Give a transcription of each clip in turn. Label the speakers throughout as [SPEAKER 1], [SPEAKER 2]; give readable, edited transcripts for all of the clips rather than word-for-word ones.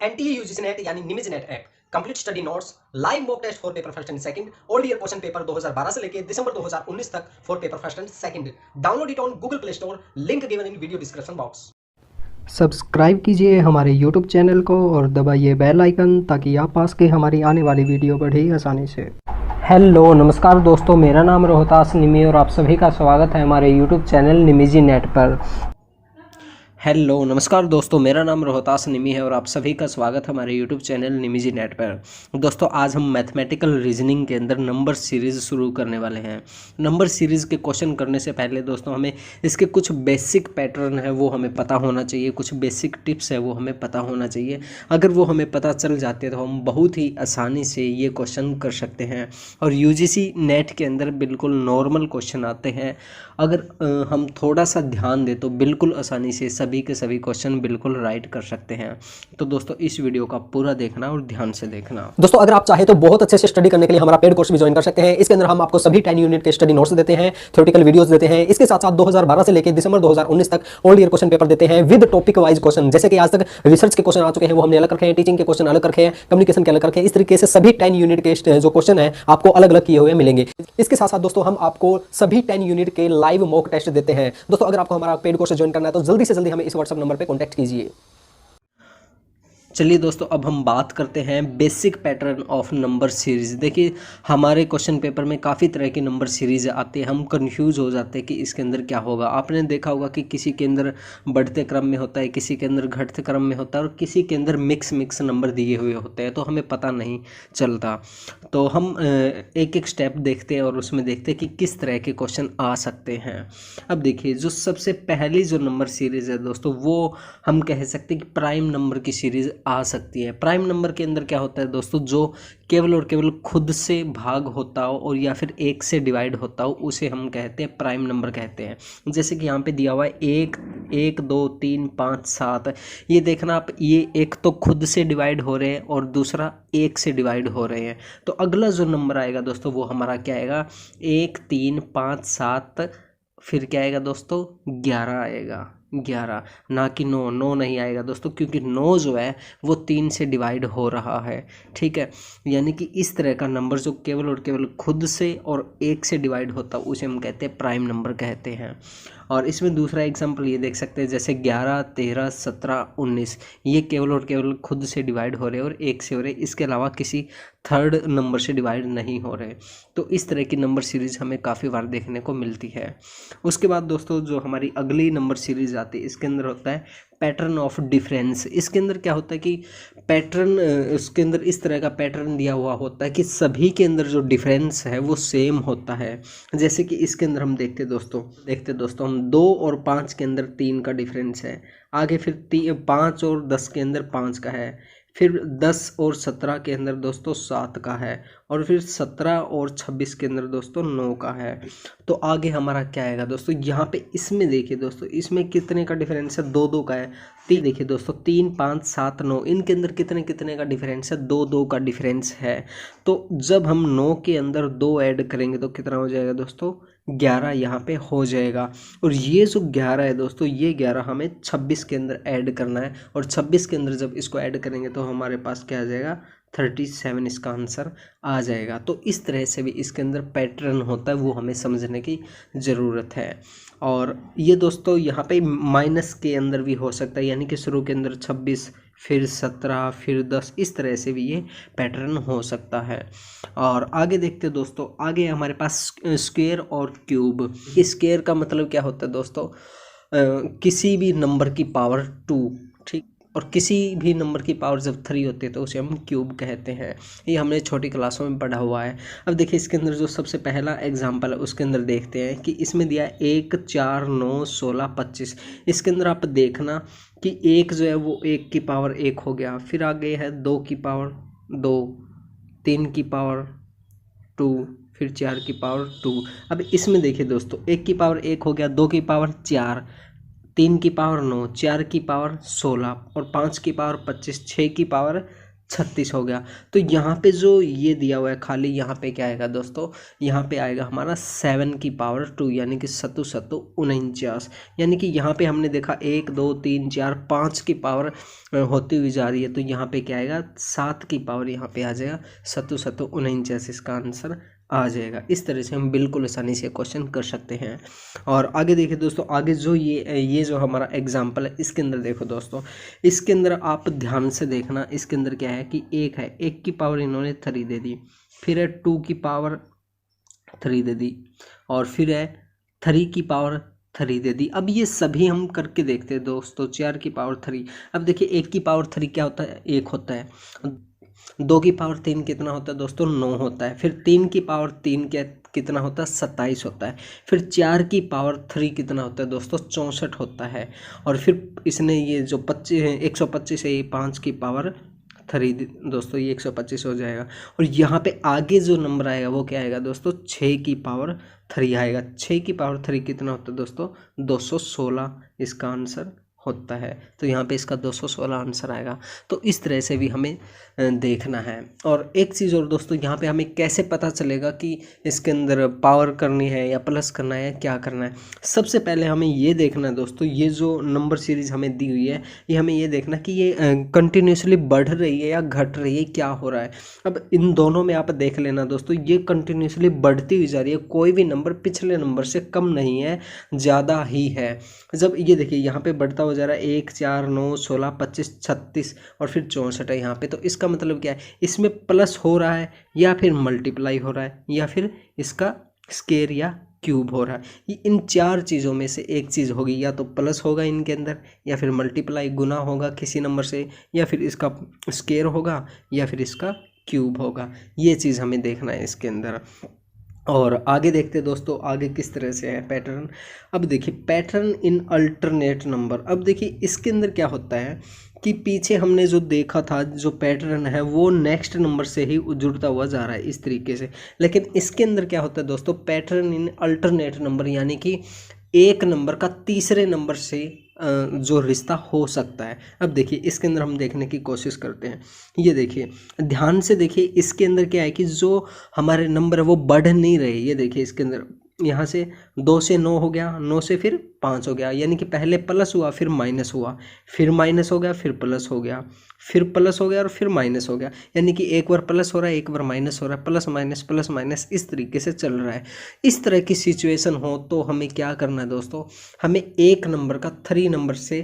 [SPEAKER 1] NTA UGC NET यानी निमिज NET app complete study notes, live mock test for paper first and second, old year question paper 2012 से लेकर दिसंबर 2019 तक for paper first and second. Download it on Google Play Store, link given in video description box.
[SPEAKER 2] Subscribe कीजिए हमारे YouTube channel को और दबाइए bell icon ताकि आप पास के हमारी आने वाली वीडियो बढ़े आसानी से। हेलो नमस्कार दोस्तों, मेरा नाम रोहतास निमी और आप सभी का स्वागत है हमारे YouTube चैनल निमिजी नेट पर। हेलो नमस्कार दोस्तों, मेरा नाम रोहतास निमी है और आप सभी का स्वागत है हमारे YouTube चैनल निमिजी नेट पर। दोस्तों आज हम मैथमेटिकल रीजनिंग के अंदर नंबर सीरीज़ शुरू करने वाले हैं। नंबर सीरीज़ के क्वेश्चन करने से पहले दोस्तों हमें इसके कुछ बेसिक पैटर्न है वो हमें पता होना चाहिए, कुछ बेसिक टिप्स है वो हमें पता होना चाहिए। अगर वो हमें पता चल जाते हैं तो हम बहुत ही आसानी से ये क्वेश्चन कर सकते हैं और UGC नेट के अंदर बिल्कुल नॉर्मल क्वेश्चन आते हैं। अगर हम थोड़ा सा ध्यान दें तो बिल्कुल आसानी से सभी के सभी क्वेश्चन बिल्कुल राइट कर सकते हैं। तो दोस्तों इस वीडियो का पूरा देखना और ध्यान से देखना।
[SPEAKER 3] दोस्तों अगर आप चाहे तो बहुत अच्छे से स्टडी करने के लिए हमारा पेड कोर्स भी ज्वाइन कर सकते हैं। इसके अंदर हम आपको सभी 10 यूनिट के स्टडी नोट्स देते हैं, थ्योरेटिकल वीडियोस देते हैं। इसके साथ साथ 2012 से लेकर दिसंबर 2019 तक ओल्ड ईयर क्वेश्चन पेपर देते हैं विद टॉपिक वाइज क्वेश्चन। जैसे कि आज तक रिसर्च के क्वेश्चन आ चुके हैं वो हमने अलग रखे हैं, टीचिंग के क्वेश्चन अलग रखे हैं, कम्युनिकेशन के अलग रखे हैं। इस तरीके से सभी 10 यूनिट के जो क्वेश्चन है आपको अलग अलग किए हुए मिलेंगे। इसके साथ साथ दोस्तों हम आपको सभी 10 यूनिट के लाइव मॉक टेस्ट देते हैं। दोस्तों अगर आपको हमारा पेड कोर्स ज्वाइन करना है तो जल्दी से जल्दी हमें इस व्हाट्सएप नंबर पर कॉन्टैक्ट कीजिए।
[SPEAKER 2] चलिए दोस्तों अब हम बात करते हैं basic pattern of number series. देखिए हमारे क्वेश्चन पेपर में काफ़ी तरह की नंबर सीरीज़ आती है, हम कंफ्यूज हो जाते हैं कि इसके अंदर क्या होगा। आपने देखा होगा कि किसी के अंदर बढ़ते क्रम में होता है, किसी के अंदर घटते क्रम में होता है और किसी के अंदर मिक्स नंबर दिए हुए होते हैं, तो हमें पता नहीं चलता। तो हम एक एक स्टेप देखते हैं और उसमें देखते हैं कि किस तरह के क्वेश्चन आ सकते हैं। अब देखिए जो सबसे पहली जो नंबर सीरीज़ है दोस्तों वो हम कह सकते हैं कि प्राइम नंबर की सीरीज़ आ सकती है। प्राइम नंबर के अंदर क्या होता है दोस्तों, जो केवल और केवल खुद से भाग होता हो और या फिर एक से डिवाइड होता हो उसे हम कहते हैं प्राइम नंबर कहते हैं। जैसे कि यहाँ पे दिया हुआ है 1 1 2 3 5 7। ये देखना आप, ये एक तो खुद से डिवाइड हो रहे हैं और दूसरा एक से डिवाइड हो रहे हैं। तो अगला जो नंबर आएगा दोस्तों वो हमारा क्या आएगा, 1 3 5 7, फिर क्या आएगा दोस्तों 11 आएगा। 11 ना कि 9 नहीं आएगा दोस्तों, क्योंकि 9 जो है वो 3 से डिवाइड हो रहा है। ठीक है, यानी कि इस तरह का नंबर जो केवल और केवल खुद से और एक से डिवाइड होता है उसे हम कहते हैं प्राइम नंबर कहते हैं। और इसमें दूसरा एग्जांपल ये देख सकते हैं, जैसे 11 13 17 19, ये केवल और केवल खुद से डिवाइड हो रहे हैं और एक से हो रहे हैं, इसके अलावा किसी थर्ड नंबर से डिवाइड नहीं हो रहे। तो इस तरह की नंबर सीरीज़ हमें काफ़ी बार देखने को मिलती है। उसके बाद दोस्तों जो हमारी अगली नंबर सीरीज़ आती है इसके अंदर होता है पैटर्न ऑफ डिफरेंस। इसके अंदर क्या होता है कि पैटर्न, उसके अंदर इस तरह का पैटर्न दिया हुआ होता है कि सभी के अंदर जो डिफरेंस है वो सेम होता है। जैसे कि इसके अंदर हम देखते दोस्तों हम 2 और 5 के अंदर 3 का डिफरेंस है। आगे फिर 5 और 10 के अंदर 5 का है, फिर 10 और 17 के अंदर दोस्तों 7 का है, और फिर 17 और 26 के अंदर दोस्तों 9 का है। तो आगे हमारा क्या आएगा दोस्तों, यहाँ पे इसमें देखिए दोस्तों इसमें कितने का डिफरेंस है, 2 का है। देखिए दोस्तों 3 5 7 9 इनके अंदर कितने का डिफरेंस है, 2 का डिफरेंस है। तो जब हम 9 के अंदर 2 ऐड करेंगे तो कितना हो जाएगा दोस्तों, 11 यहाँ पे हो जाएगा। और ये जो 11 है दोस्तों, ये 11 हमें 26 के अंदर ऐड करना है, और 26 के अंदर जब इसको ऐड करेंगे तो हमारे पास क्या आ जाएगा, 37 इसका आंसर आ जाएगा। तो इस तरह से भी इसके अंदर पैटर्न होता है, वो हमें समझने की ज़रूरत है। और ये दोस्तों यहाँ पे माइनस के अंदर भी हो सकता है, यानी कि शुरू के अंदर 26 फिर 17 फिर 10, इस तरह से भी ये पैटर्न हो सकता है। और आगे देखते हैं दोस्तों, आगे हमारे पास स्क्वायर और क्यूब। स्क्वायर का मतलब क्या होता है दोस्तों, किसी भी नंबर की पावर 2, ठीक, और किसी भी नंबर की पावर जब 3 होती है तो उसे हम क्यूब कहते हैं। ये हमने छोटी क्लासों में पढ़ा हुआ है। अब देखिए इसके अंदर जो सबसे पहला एग्जांपल है उसके अंदर देखते हैं कि इसमें दिया है 1 4 9 16 25। इसके अंदर आप देखना कि 1 जो है वो 1 की पावर 1 हो गया, फिर आगे है 2 की पावर 2, 3 की पावर 2, फिर 4 की पावर 2। अब इसमें देखिए दोस्तों 1 की पावर 1 हो गया, 2 की पावर 4, 3 की पावर 9, 4 की पावर 16 और 5 की पावर 25, 6 की पावर 36 हो गया। तो यहाँ पे जो ये दिया हुआ है खाली, यहाँ पे क्या आएगा दोस्तों, यहाँ पे आएगा हमारा 7 की पावर 2 यानी कि 7 7 49। यानी कि यहाँ पे हमने देखा 1 2 3 4 5 की पावर होती हुई जा रही है, तो यहाँ पे क्या आएगा 7 की पावर यहाँ पे आ जाएगा 7 7 49, इसका आंसर आ जाएगा। इस तरह से हम बिल्कुल आसानी से क्वेश्चन कर सकते हैं। और आगे देखिए दोस्तों, आगे जो ये जो हमारा एग्जाम्पल है इसके अंदर देखो दोस्तों, इसके अंदर आप ध्यान से देखना। इसके अंदर क्या है कि एक है, 1 की पावर इन्होंने 3 दे दी, फिर है 2 की पावर 3 दे दी, और फिर है 3 की पावर 3 दे दी। अब ये सभी हम करके देखते हैं दोस्तों। 4 की पावर 3, अब देखिए 1 की पावर 3 क्या होता है, 1 होता है। 2 की पावर 3 कितना होता है दोस्तों, 9 होता है। फिर 3 की पावर 3 क्या कितना होता है, 27 होता है। फिर 4 की पावर 3 कितना होता है दोस्तों, 64 होता है। और फिर इसने ये जो 125 है, ये 5 की पावर 3 दोस्तों, ये 125 हो जाएगा। और यहाँ पे आगे जो नंबर आएगा वो क्या आएगा दोस्तों, 6 की पावर 3 आएगा। 6 की पावर 3 कितना होता है दोस्तों, 216 इसका आंसर होता है। तो यहाँ पे इसका 216 आंसर आएगा। तो इस तरह से भी हमें देखना है। और एक चीज़ और दोस्तों, यहाँ पे हमें कैसे पता चलेगा कि इसके अंदर पावर करनी है या प्लस करना है, क्या करना है। सबसे पहले हमें ये देखना है दोस्तों, ये जो नंबर सीरीज़ हमें दी हुई है, ये हमें ये देखना कि ये कंटिन्यूसली बढ़ रही है या घट रही है, क्या हो रहा है। अब इन दोनों में आप देख लेना दोस्तों, ये कंटिन्यूसली बढ़ती हुई जा रही है, कोई भी नंबर पिछले नंबर से कम नहीं है, ज़्यादा ही है। जब ये देखिए यहाँ पे बढ़ता हो जा रहा है 1 4 9 16 25 36 और फिर 64 है यहाँ पे, तो इसका मतलब क्या है, इसमें प्लस हो रहा है या फिर मल्टीप्लाई हो रहा है या फिर इसका स्केयर या क्यूब हो रहा है। ये इन 4 चीज़ों में से एक चीज़ होगी, या तो प्लस होगा इनके अंदर, या फिर मल्टीप्लाई गुना होगा किसी नंबर से, या फिर इसका स्केयर होगा, या फिर इसका क्यूब होगा। ये चीज़ हमें देखना है इसके अंदर। और आगे देखते हैं दोस्तों, आगे किस तरह से है पैटर्न। अब देखिए पैटर्न इन अल्टरनेट नंबर। अब देखिए इसके अंदर क्या होता है कि पीछे हमने जो देखा था, जो पैटर्न है वो नेक्स्ट नंबर से ही जुड़ता हुआ जा रहा है इस तरीके से। लेकिन इसके अंदर क्या होता है दोस्तों, पैटर्न इन अल्टरनेट नंबर, यानी कि एक नंबर का तीसरे नंबर से जो रिश्ता हो सकता है। अब देखिए इसके अंदर हम देखने की कोशिश करते हैं। ये देखिए ध्यान से देखिए, इसके अंदर क्या है कि जो हमारे नंबर है वो बढ़ नहीं रहे। ये देखिए इसके अंदर यहाँ से 2 से 9 हो गया, 9 से फिर 5 हो गया, यानी कि पहले प्लस हुआ फिर माइनस हुआ, फिर माइनस हो गया, फिर प्लस हो गया, फिर प्लस हो गया और फिर माइनस हो गया। यानी कि एक बार प्लस हो रहा है, एक बार माइनस हो रहा है, प्लस माइनस इस तरीके से चल रहा है। इस तरह की सिचुएशन हो तो हमें क्या करना है दोस्तों, हमें एक नंबर का 3 नंबर से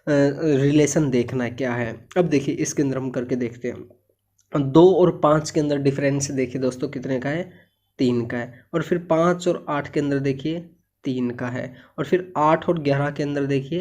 [SPEAKER 2] रिलेशन देखना है क्या है। अब देखिए इसके अंदर हम करके देखते हैं। 2 और 5 के अंदर डिफरेंस देखिए दोस्तों कितने का है, 3 का है। और फिर 5 और 8 के अंदर देखिए 3 का है। और फिर 8 और 11 के अंदर देखिए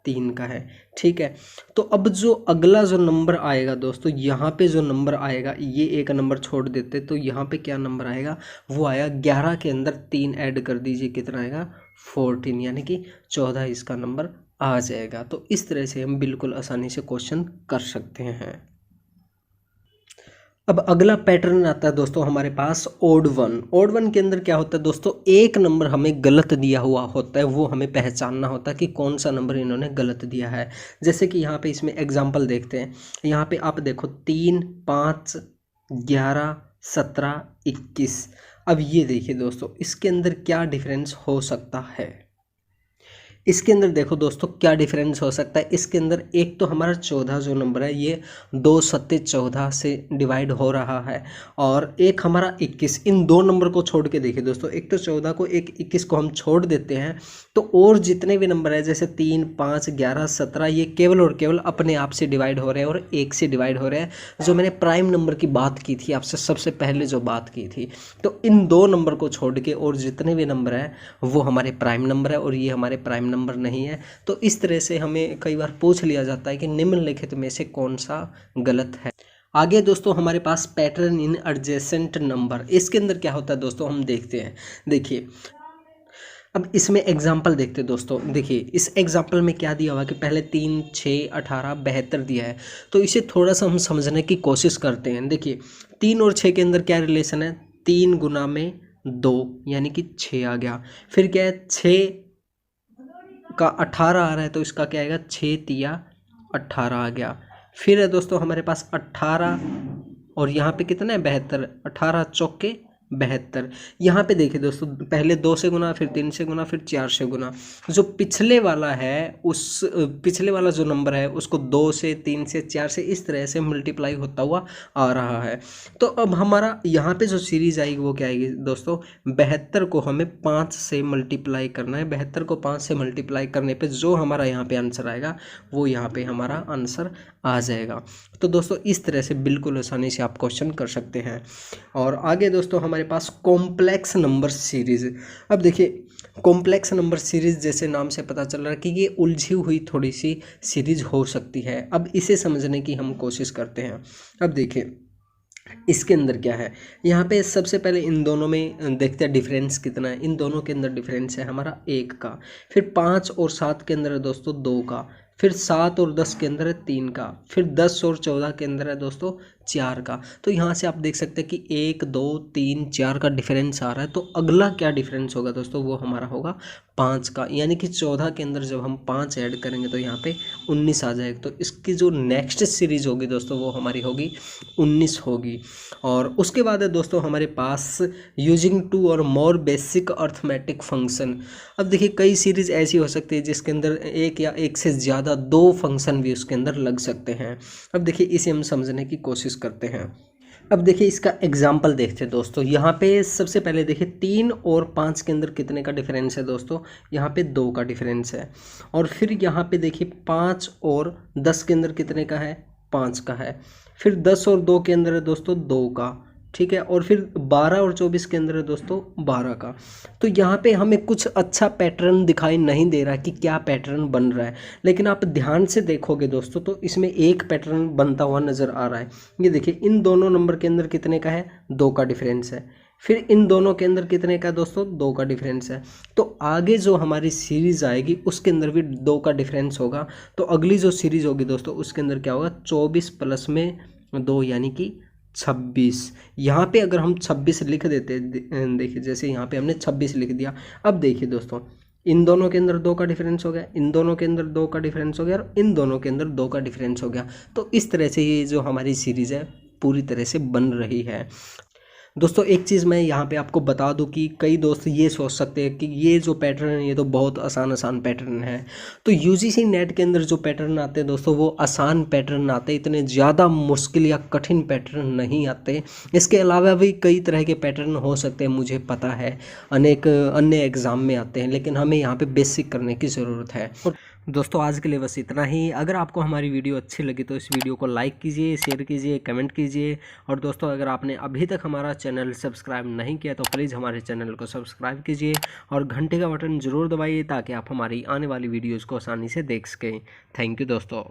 [SPEAKER 2] 3 का है। ठीक है, तो अब जो अगला जो नंबर आएगा दोस्तों, यहाँ पे जो नंबर आएगा, ये एक नंबर छोड़ देते तो यहाँ पे क्या नंबर आएगा, वो आएगा 11 के अंदर 3 ऐड कर दीजिए, कितना आएगा 14, यानी कि 14 इसका नंबर आ जाएगा। तो इस तरह से हम बिल्कुल आसानी से क्वेश्चन कर सकते हैं। अब अगला पैटर्न आता है दोस्तों हमारे पास ओड वन। ओड वन के अंदर क्या होता है दोस्तों, एक नंबर हमें गलत दिया हुआ होता है, वो हमें पहचानना होता है कि कौन सा नंबर इन्होंने गलत दिया है। जैसे कि यहाँ पे इसमें एग्जांपल देखते हैं। यहाँ पे आप देखो 3 5 11 17 21। अब ये देखिए दोस्तों इसके अंदर क्या डिफरेंस हो सकता है। इसके अंदर देखो दोस्तों क्या डिफरेंस हो सकता है। इसके अंदर एक तो हमारा 14 जो नंबर है ये 2 सत्ते 14 से डिवाइड हो रहा है, और एक हमारा 21। इन दो नंबर को छोड़ के देखिए दोस्तों, एक तो 14 को, एक 21 को हम छोड़ देते हैं, तो और जितने भी नंबर है जैसे 3 5 11 17 ये केवल और केवल अपने आप से डिवाइड हो रहे हैं और 1 से डिवाइड हो रहे हैं। जो मैंने प्राइम नंबर की बात की थी आपसे सबसे पहले जो बात की थी, तो इन दो नंबर को छोड़ के और जितने भी नंबर हैं वो हमारे प्राइम नंबर है और ये हमारे प्राइम नंबर नहीं है। तो इस तरह से हमें कई बार पूछ लिया जाता है कि निम्नलिखित में से कौन सा गलत है। आगे दोस्तों हमारे पास पैटर्न इन एडजेसेंट नंबर। इसके अंदर क्या होता है दोस्तों हम देखते हैं। देखिए अब इसमें एग्जाम्पल देखते हैं दोस्तों। देखिए इस एग्जाम्पल में क्या दिया हुआ है कि पहले 3 6 18 72 दिया है, तो इसे थोड़ा सा हम समझने की कोशिश करते हैं। देखिए 3 और 6 के अंदर क्या रिलेशन है, 3 गुना में 2 यानी कि 6 आ गया। फिर क्या है 6 का 18 आ रहा है, तो इसका क्या आएगा 6 तिया 18 आ गया। फिर है दोस्तों हमारे पास 18 और यहाँ पे कितना है 72, 18 चौके 72। यहाँ पे देखिए दोस्तों पहले 2 से गुना, फिर 3 से गुना, फिर 4 से गुना। जो पिछले वाला है उस पिछले वाला जो नंबर है उसको 2 से, 3 से, 4 से इस तरह से मल्टीप्लाई होता हुआ आ रहा है। तो अब हमारा यहाँ पे जो सीरीज आएगी वो क्या आएगी दोस्तों, 72 को हमें 5 से मल्टीप्लाई करना है। 72 को 5 से मल्टीप्लाई करने पे जो हमारा यहाँ पे आंसर आएगा वो यहाँ पे हमारा आंसर आ जाएगा। तो दोस्तों इस तरह से बिल्कुल आसानी से आप क्वेश्चन कर सकते हैं। और आगे दोस्तों हमारे पास कॉम्प्लेक्स नंबर सीरीज। अब देखिए कॉम्प्लेक्स नंबर सीरीज जैसे नाम से पता चल रहा है कि ये उलझी हुई थोड़ी सी सीरीज हो सकती है। अब इसे समझने की हम कोशिश करते हैं। अब देखिए इसके अंदर क्या है, यहाँ पे सबसे पहले इन दोनों में देखते हैं डिफरेंस कितना है। इन दोनों के अंदर डिफरेंस है हमारा 1 का, फिर 5 और 7 के अंदर है दोस्तों 2 का, फिर 7 और 10 के अंदर है 3 का, फिर 10 और 14 के अंदर है दोस्तों 4 का। तो यहाँ से आप देख सकते हैं कि 1 2 3 4 का डिफरेंस आ रहा है। तो अगला क्या डिफरेंस होगा दोस्तों, वो हमारा होगा 5 का, यानी कि 14 के अंदर जब हम 5 ऐड करेंगे तो यहाँ पे 19 आ जाएगा। तो इसकी जो नेक्स्ट सीरीज होगी दोस्तों वो हमारी होगी 19 होगी। और उसके बाद है दोस्तों हमारे पास यूजिंग 2 और मोर बेसिक अर्थमेटिक फंक्शन। अब देखिए कई सीरीज ऐसी हो सकती है जिसके अंदर एक या एक से ज़्यादा 2 फंक्शन भी उसके अंदर लग सकते हैं। अब देखिए इसे हम समझने की कोशिश करते हैं। अब देखिए इसका एग्जाम्पल देखते हैं दोस्तों। यहाँ पे सबसे पहले देखिए 3 और 5 के अंदर कितने का डिफरेंस है दोस्तों, यहाँ पे 2 का डिफरेंस है। और फिर यहाँ पे देखिए 5 और 10 के अंदर कितने का है, 5 का है। फिर 10 और 2 के अंदर है दोस्तों 2 का, ठीक है। और फिर 12 और 24 के अंदर है दोस्तों 12 का। तो यहाँ पे हमें कुछ अच्छा पैटर्न दिखाई नहीं दे रहा कि क्या पैटर्न बन रहा है, लेकिन आप ध्यान से देखोगे दोस्तों तो इसमें एक पैटर्न बनता हुआ नज़र आ रहा है। ये देखिए इन दोनों नंबर के अंदर कितने का है, 2 का डिफरेंस है। फिर इन दोनों के अंदर कितने का दोस्तों, 2 का डिफरेंस है। तो आगे जो हमारी सीरीज़ आएगी उसके अंदर भी 2 का डिफरेंस होगा। तो अगली जो सीरीज़ होगी दोस्तों उसके अंदर क्या होगा, 24 प्लस में 2 यानी कि 26। यहाँ पे अगर हम 26 लिख देते, देखिए जैसे यहाँ पे हमने 26 लिख दिया। अब देखिए दोस्तों इन दोनों के अंदर 2 का डिफरेंस हो गया, इन दोनों के अंदर 2 का डिफरेंस हो गया और इन दोनों के अंदर 2 का डिफरेंस हो गया। तो इस तरह से ये जो हमारी सीरीज़ है पूरी तरह से बन रही है। दोस्तों एक चीज़ मैं यहाँ पे आपको बता दूं कि कई दोस्त ये सोच सकते हैं कि ये जो पैटर्न है ये तो बहुत आसान पैटर्न है। तो यूजीसी नेट के अंदर जो पैटर्न आते हैं दोस्तों वो आसान पैटर्न आते हैं, इतने ज़्यादा मुश्किल या कठिन पैटर्न नहीं आते। इसके अलावा भी कई तरह के पैटर्न हो सकते हैं, मुझे पता है अनेक अन्य एग्ज़ाम में आते हैं, लेकिन हमें यहाँ पे बेसिक करने की ज़रूरत है। दोस्तों आज के लिए बस इतना ही। अगर आपको हमारी वीडियो अच्छी लगी तो इस वीडियो को लाइक कीजिए, शेयर कीजिए, कमेंट कीजिए। और दोस्तों अगर आपने अभी तक हमारा चैनल सब्सक्राइब नहीं किया तो प्लीज़ हमारे चैनल को सब्सक्राइब कीजिए और घंटे का बटन ज़रूर दबाइए ताकि आप हमारी आने वाली वीडियोज़ को आसानी से देख सकें। थैंक यू दोस्तों।